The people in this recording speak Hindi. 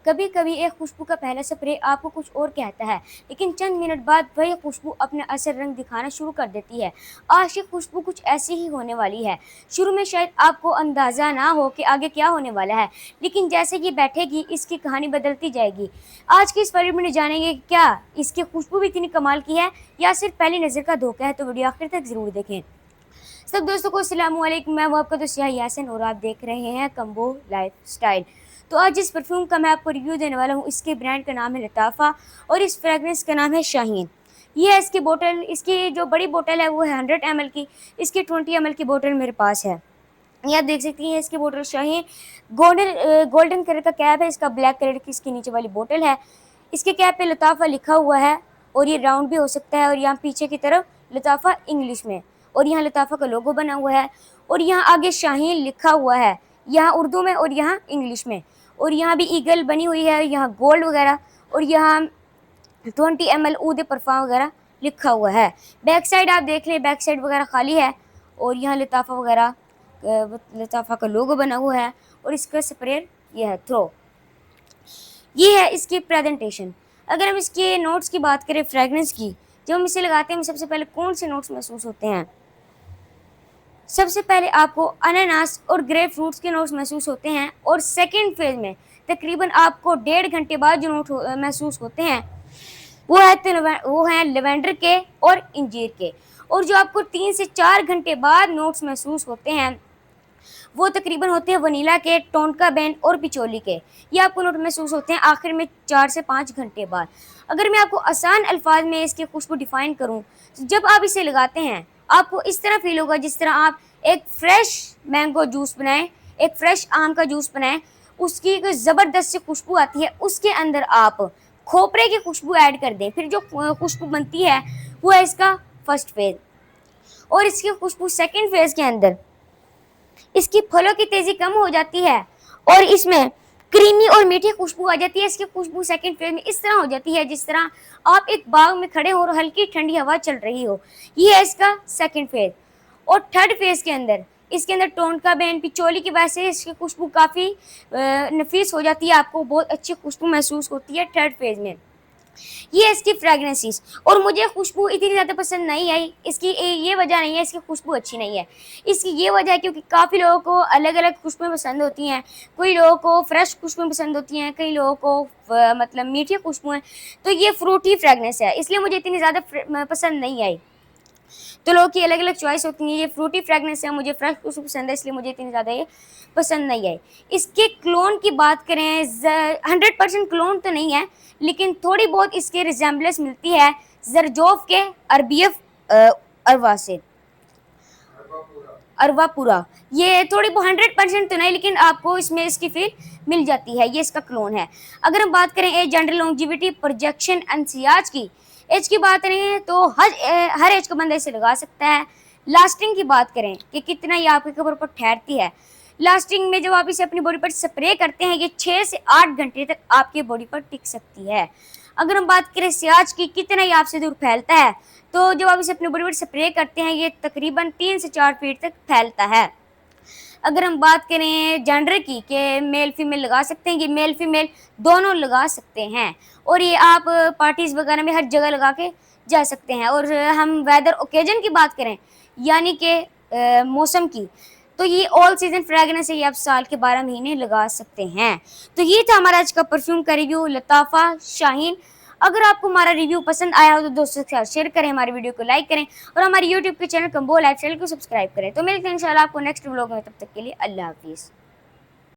कभी कभी एक खुशबू का पहला स्प्रे आपको कुछ और कहता है, लेकिन चंद मिनट बाद वही खुशबू अपना असर रंग दिखाना शुरू कर देती है। आज की खुशबू कुछ ऐसी ही होने वाली है। शुरू में शायद आपको अंदाजा ना हो कि आगे क्या होने वाला है, लेकिन जैसे ये बैठेगी इसकी कहानी बदलती जाएगी। आज की इस वीडियो में जानेंगे कि क्या इसकी खुशबू भी इतनी कमाल की है या सिर्फ पहली नज़र का धोखा है। तो वीडियो आखिर तक जरूर देखें। सब दोस्तों को अस्सलाम वालेकुम, मैं वो आपका दोस्त यासिन और आप देख रहे हैं कंबो लाइफ स्टाइल। तो आज जिस परफ्यूम का मैं आपको रिव्यू देने वाला हूँ, इसके ब्रांड का नाम है लताफ़ा और इस फ्रेगरेंस का नाम है शाहीन। ये है इसकी बोतल। इसकी जो बड़ी बोतल है वो है 100 ml की। इसकी 20 ml की बोतल मेरे पास है। ये आप देख सकती हैं इसकी बोतल शाहीन। गोल्डन कलर का कैप है इसका, ब्लैक कलर की इसके नीचे वाली बोतल है। इसके कैप पे लताफ़ा लिखा हुआ है और ये राउंड भी हो सकता है, और यहाँ पीछे की तरफ लताफ़ा इंग्लिश में, और यहाँ लताफ़ा का लोगो बना हुआ है, और यहाँ आगे शाहीन लिखा हुआ है, यहाँ उर्दू में और यहाँ इंग्लिश में, और यहाँ भी ईगल बनी हुई है, यहाँ गोल्ड वगैरह, और यहाँ 20 ml ऊद परफाम वगैरह लिखा हुआ है। बैक साइड आप देख लें, बैक साइड वगैरह खाली है, और यहाँ लताफ़ा वगैरह लताफ़ा का लोगो बना हुआ है, और इसका स्प्रे यह है थ्रो। ये है इसकी प्रेजेंटेशन। अगर हम इसके नोट्स की बात करें, फ्रेगरेंस की, जब हम इसे लगाते हैं सबसे पहले कौन से नोट्स महसूस होते हैं? सबसे पहले आपको अनानास और ग्रेप फ्रूट्स के नोट्स महसूस होते हैं, और सेकंड फेज में तकरीबन आपको 1.5 घंटे बाद जो नोट महसूस होते हैं वो हैं लेवेंडर के और इंजीर के। और जो आपको 3 से 4 घंटे बाद नोट्स महसूस होते हैं वो तकरीबन होते हैं वनीला के, टोनका बेन और पिचोली के। ये आपको नोट महसूस होते हैं आखिर में 4 से 5 घंटे बाद। अगर मैं आपको आसान अल्फाज में इसकी खुशबू डिफाइन करूं, तो जब आप इसे लगाते हैं आपको इस तरह फील होगा जिस तरह आप एक फ्रेश मैंगो जूस बनाएं, एक फ्रेश आम का जूस बनाएं। उसकी एक ज़बरदस्त सी खुशबू आती है, उसके अंदर आप खोपरे की खुशबू ऐड कर दें, फिर जो खुशबू बनती है वो है इसका फर्स्ट फेज। और इसकी खुशबू सेकेंड फेज के अंदर इसकी फलों की तेजी कम हो जाती है और इसमें क्रीमी और मीठी खुशबू आ जाती है। इसकी खुशबू सेकंड फेज में इस तरह हो जाती है जिस तरह आप एक बाग में खड़े हो और हल्की ठंडी हवा चल रही हो। ये है इसका सेकंड फेज। और थर्ड फेज के अंदर इसके अंदर टोनका बेन पिचोली की वजह से इसकी खुशबू काफ़ी नफीस हो जाती है, आपको बहुत अच्छी खुशबू महसूस होती है थर्ड फेज में। ये इसकी फ्रेगनेंसेस। और मुझे खुशबू इतनी ज़्यादा पसंद नहीं आई, इसकी ये वजह नहीं है इसकी खुशबू अच्छी नहीं है। इसकी ये वजह है क्योंकि काफ़ी लोगों को अलग अलग खुशबुएँ पसंद होती हैं। कोई लोगों को फ्रेश खुशबुएँ पसंद होती हैं, कई लोगों को मतलब मीठी खुशबुएँ। तो ये फ्रूटी फ्रेगनेंस है, इसलिए मुझे इतनी ज़्यादा पसंद नहीं आई। तो लोगों की अलग अलग चॉइस होती है। ये फ्रूटी फ्रेगनेंस है, मुझे फ्रेश खुशबू पसंद है, इसलिए मुझे इतनी ज़्यादा ये पसंद नहीं आई। इसके क्लोन की बात करें, 100% क्लोन तो नहीं है, लेकिन थोड़ी बहुत इसके रिजेंबलेंस मिलती है जरजोफ के अरबियफ अरवा से, अरवापुरा। ये थोड़ी बहुत 100% तो नहीं, लेकिन आपको इसमें इसकी फील मिल जाती है। ये इसका क्लोन है। अगर हम बात करें age, gender, longevity, projection and सियाज की, एज की बात करें तो हर एज का बंदा इसे लगा सकता है। लास्टिंग की बात करें कि कितना ये आपके कपड़ों पर ठहरती है, लास्टिंग में जब आप इसे अपनी बॉडी पर स्प्रे करते हैं ये 6 से 8 घंटे तक आपकी बॉडी पर टिक सकती है। अगर हम बात करें सियाज की, कितना ये आपसे दूर फैलता है, तो जब आप इसे अपनी बॉडी पर स्प्रे करते हैं ये तकरीबन 3 से 4 फीट तक फैलता है। अगर हम बात करें जेंडर की कि मेल फीमेल लगा सकते हैं, ये मेल फीमेल दोनों लगा सकते हैं, और ये आप पार्टीज़ वगैरह में हर जगह लगा के जा सकते हैं। और हम वेदर ओकेजन की बात करें यानी कि मौसम की, तो ये ऑल सीजन फ्रेगरेंस है, ये आप साल के 12 महीने लगा सकते हैं। तो ये था हमारा आज का परफ्यूम का रिव्यू लताफ़ा शाहीन। अगर आपको हमारा रिव्यू पसंद आया हो तो दोस्तों के साथ शेयर करें, हमारे वीडियो को लाइक करें, और हमारे यूट्यूब के चैनल कंबो लाइफ स्टाइल को सब्सक्राइब करें। तो मिलते हैं इंशाल्लाह आपको नेक्स्ट व्लॉग में, तब तक के लिए अल्लाह हाफिज़।